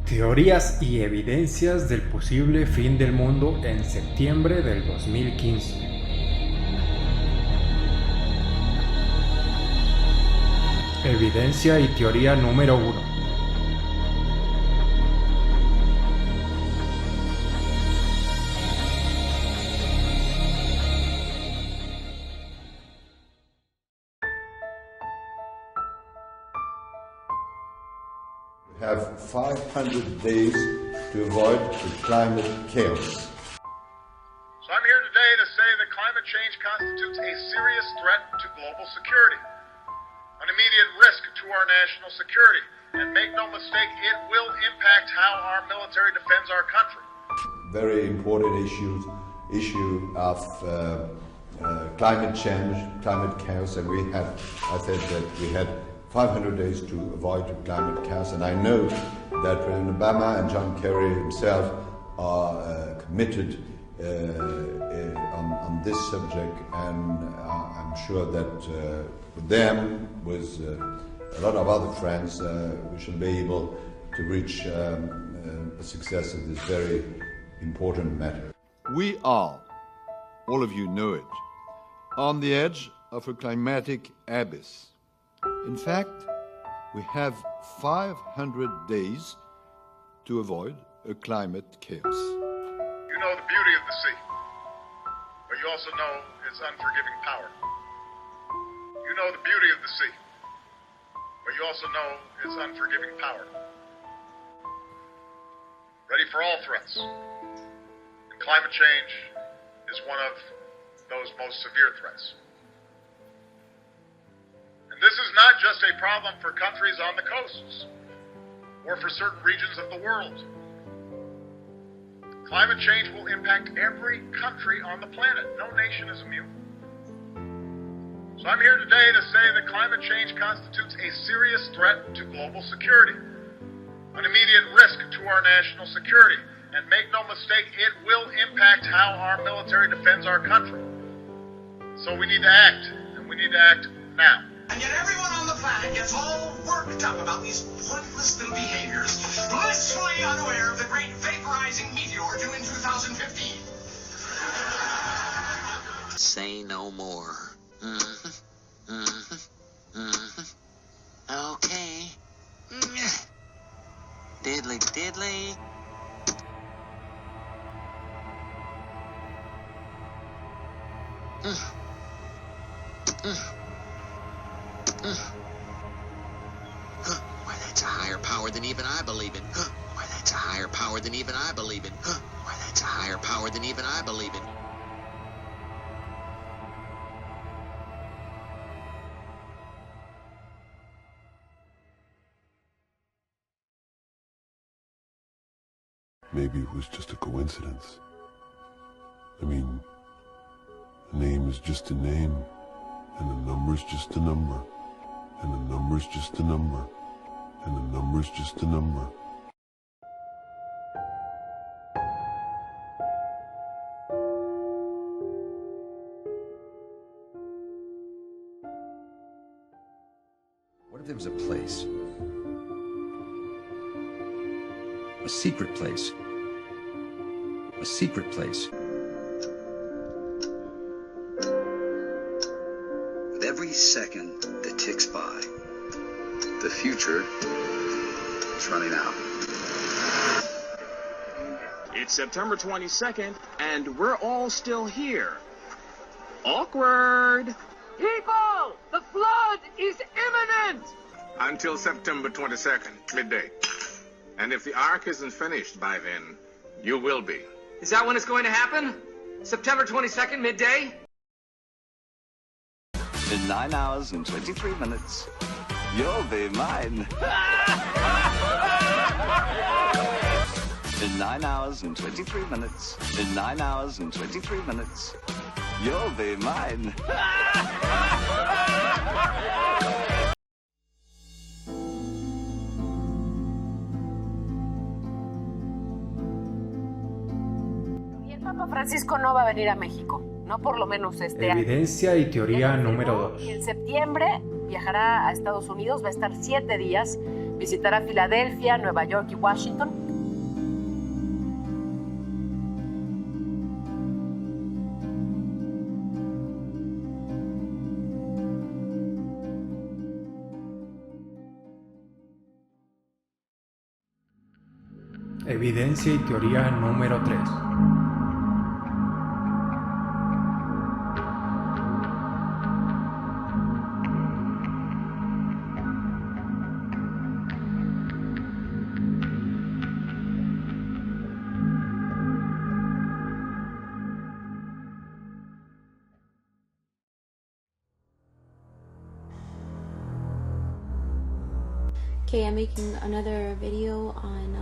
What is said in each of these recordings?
Teorías y evidencias del posible fin del mundo en septiembre del 2015. Evidencia y teoría número 1. Have 500 days to avoid the climate chaos. So I'm here today to say that climate change constitutes a serious threat to global security, an immediate risk to our national security, and make no mistake, it will impact how our military defends our country. Very important issue of climate change, climate chaos, and I said that we had 500 days to avoid climate chaos, and I know that President Obama and John Kerry himself are committed on this subject, and I'm sure that with them, with a lot of other friends, we shall be able to reach a success of this very important matter. We are, all of you know it, on the edge of a climatic abyss. In fact, we have 500 days to avoid a climate chaos. You know the beauty of the sea, but you also know its unforgiving power. You know the beauty of the sea, but you also know its unforgiving power. Ready for all threats. And climate change is one of those most severe threats. And this is not just a problem for countries on the coasts or for certain regions of the world. Climate change will impact every country on the planet. No nation is immune. So I'm here today to say that climate change constitutes a serious threat to global security, an immediate risk to our national security, and make no mistake, it will impact how our military defends our country. So we need to act, and we need to act now. And yet everyone on the planet gets all worked up about these pointless little behaviors, blissfully unaware of the great vaporizing meteor due in 2015. Say no more. Okay. Diddly diddly. Why, that's a higher power than even I believe in. Why, that's a higher power than even I believe in. Why, that's a higher power than even I believe in. Maybe it was just a coincidence. I mean, a name is just a name, and a number's just a number, and a number's just a number, and a number's just a number. What if there was a place? A secret place. A secret place. With every second that ticks by, the future is running out. It's September 22nd, and we're all still here. Awkward. People, the flood is imminent! Until September 22nd, midday. And if the ark isn't finished by then, you will be. Is that when it's going to happen? September 22nd, midday? In 9 hours and 23 minutes, you'll be mine. In 9 hours and 23 minutes, in 9 hours and 23 minutes, you'll be mine. Papa Francisco no va a venir a México, no por lo menos este año. Evidencia y teoría número 2. En septiembre viajará a Estados Unidos, va a estar 7 días Visitará Filadelfia, Nueva York y Washington. Evidencia y teoría número 3. Okay, I'm making another video on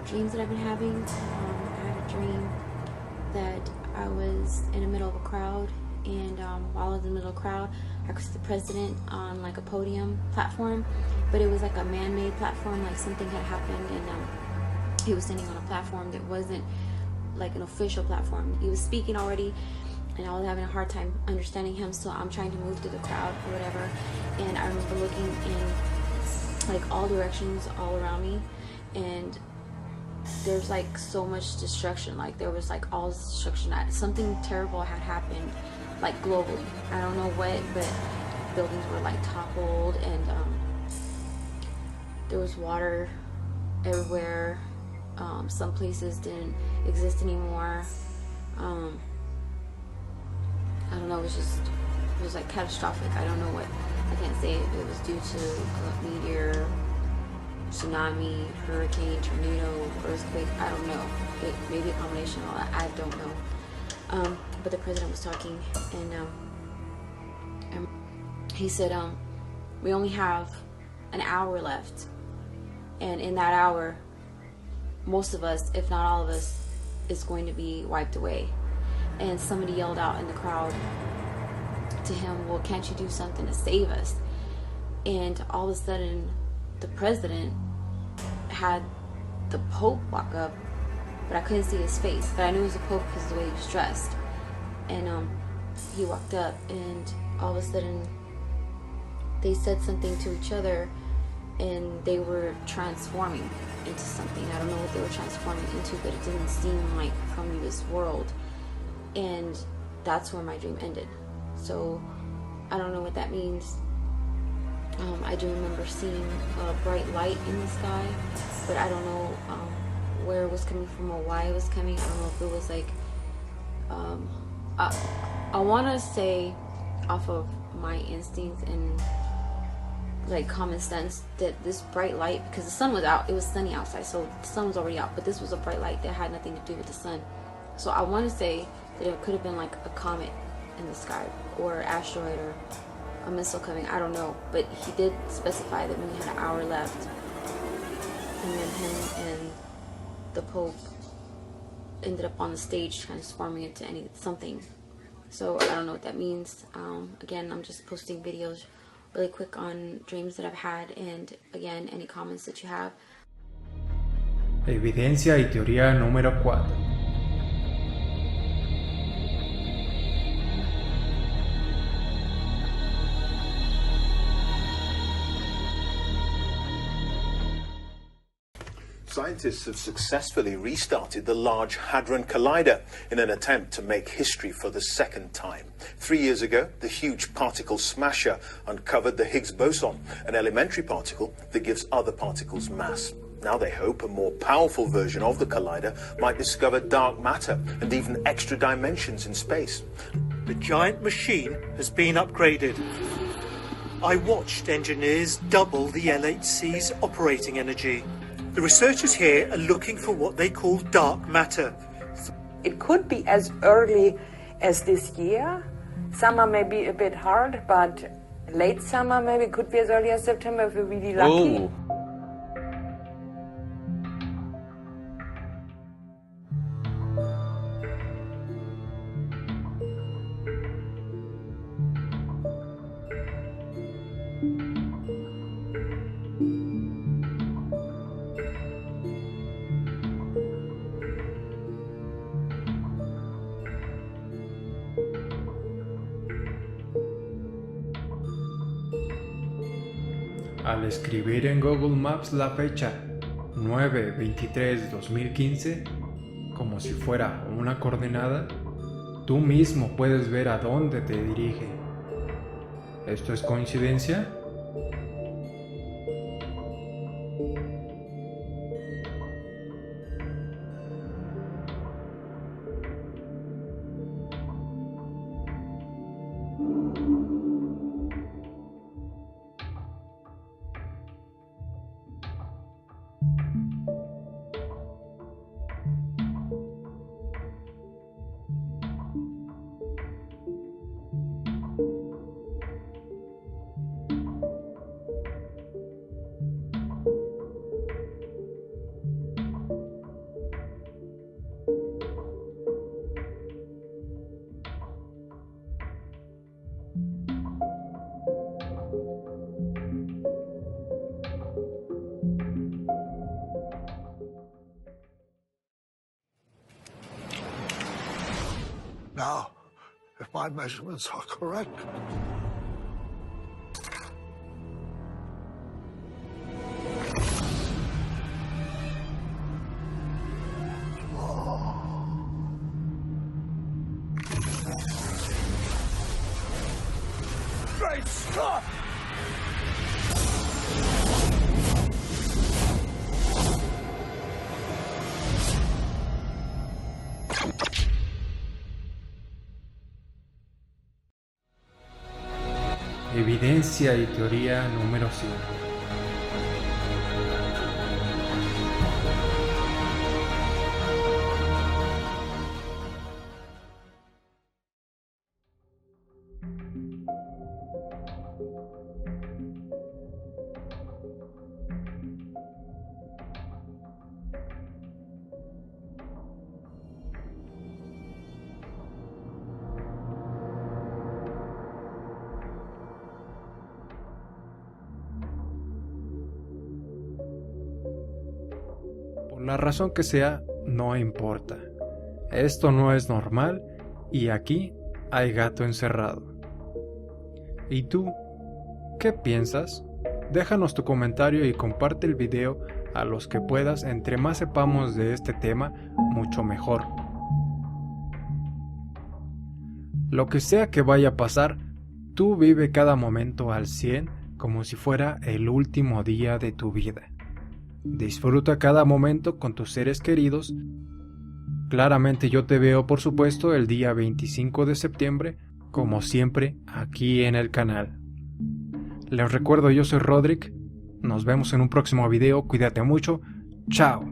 dreams that I've been having. I had a dream that I was in the middle of a crowd, and while I was in the middle of the crowd, I could see the president on like a podium platform, but it was like a man-made platform, like something had happened, and he was standing on a platform that wasn't like an official platform. He was speaking already, and I was having a hard time understanding him, so I'm trying to move through the crowd or whatever, and I remember looking in like all directions all around me, and there's like so much destruction. Like there was like all this destruction. Something terrible had happened, like globally. I don't know what, but buildings were like toppled, and there was water everywhere. Some places didn't exist anymore. I don't know. It was like catastrophic. I don't know what. I can't say it was due to a meteor, tsunami, hurricane, tornado, earthquake. I don't know. It may be a combination of all that. I don't know. But the president was talking, and he said, we only have an hour left, and in that hour, most of us, if not all of us, is going to be wiped away. And somebody yelled out in the crowd to him, well, can't you do something to save us? And all of a sudden, the president had the Pope walk up, but I couldn't see his face, but I knew it was the Pope because of the way he was dressed. And he walked up, and all of a sudden they said something to each other, and they were transforming into something. I don't know what they were transforming into, but it didn't seem like from this world. And that's where my dream ended. So I don't know what that means. I do remember seeing a bright light in the sky, but I don't know where it was coming from or why it was coming. I don't know if it was like I want to say off of my instinct and like common sense that this bright light, because the sun was out, it was sunny outside, so the sun was already out, but this was a bright light that had nothing to do with the sun. So I want to say that it could have been like a comet in the sky or asteroid or a missile coming. I don't know, but he did specify that we had an hour left, and then him and the Pope ended up on the stage transforming into something. So I don't know what that means. Again, I'm just posting videos really quick on dreams that I've had, and again, any comments that you have. Evidencia y teoría número 4. Scientists have successfully restarted the Large Hadron Collider in an attempt to make history for the second time. 3 years ago, the huge particle smasher uncovered the Higgs boson, an elementary particle that gives other particles mass. Now they hope a more powerful version of the collider might discover dark matter and even extra dimensions in space. The giant machine has been upgraded. I watched engineers double the LHC's operating energy. The researchers here are looking for what they call dark matter. It could be as early as this year. Summer may be a bit hard, but late summer maybe could be as early as September if we're really lucky. Ooh. Al escribir en Google Maps la fecha 9/23/2015, como si fuera una coordenada, tú mismo puedes ver a dónde te dirige. ¿Esto es coincidencia? Now, if my measurements are correct, great Scott! Evidencia y teoría número 5. Por la razón que sea, no importa. Esto no es normal y aquí hay gato encerrado. ¿Y tú? ¿Qué piensas? Déjanos tu comentario y comparte el video a los que puedas. Entre más sepamos de este tema, mucho mejor. Lo que sea que vaya a pasar, tú vive cada momento al 100 como si fuera el último día de tu vida. Disfruta cada momento con tus seres queridos. Claramente yo te veo, por supuesto, el día 25 de septiembre, como siempre, aquí en el canal. Les recuerdo, yo soy Rodrick. Nos vemos en un próximo video. Cuídate mucho. Chao.